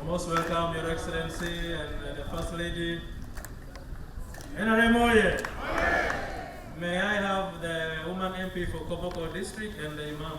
Most welcome, Your Excellency and the First Lady. Moye. May I have the woman MP for Koboko District and the Imam?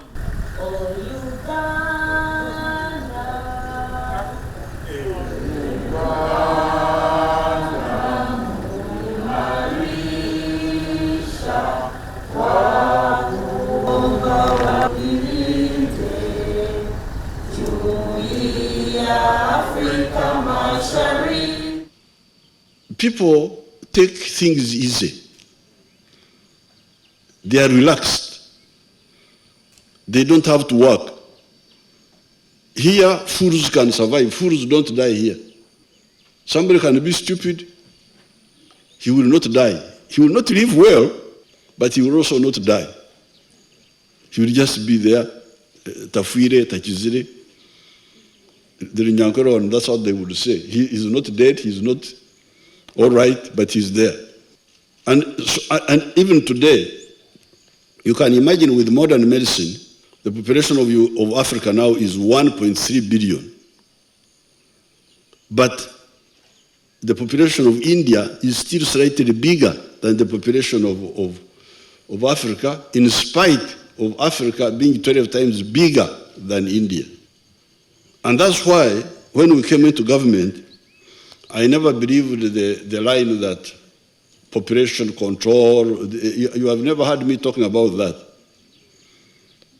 People take things easy. They are relaxed. They don't have to work. Here, fools can survive. Fools don't die here. Somebody can be stupid. He will not die. He will not live well, but he will also not die. He will just be there. Tafire, Tachizire. The Nyankoron, that's what they would say. He is not dead, he is not all right, but he's there. And even today, you can imagine with modern medicine, the population of Africa now is 1.3 billion. But the population of India is still slightly bigger than the population of Africa, in spite of Africa being 12 times bigger than India. And that's why, when we came into government, I never believed the line that population control, you have never heard me talking about that.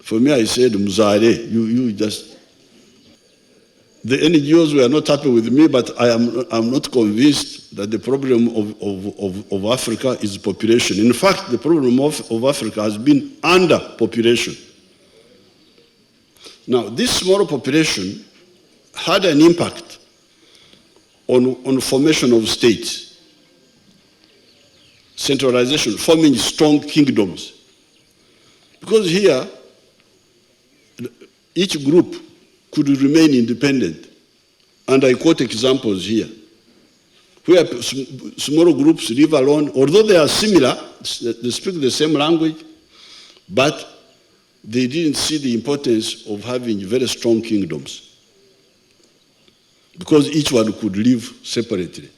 For me, I said, Muzare, you just, the NGOs were not happy with me, but I'm not convinced that the problem of Africa is population. In fact, the problem of Africa has been underpopulation. Now, this small population had an impact on formation of states, centralization, forming strong kingdoms. Because here, each group could remain independent. And I quote examples here, where small groups live alone, although they are similar, they speak the same language, but they didn't see the importance of having very strong kingdoms, because each one could live separately.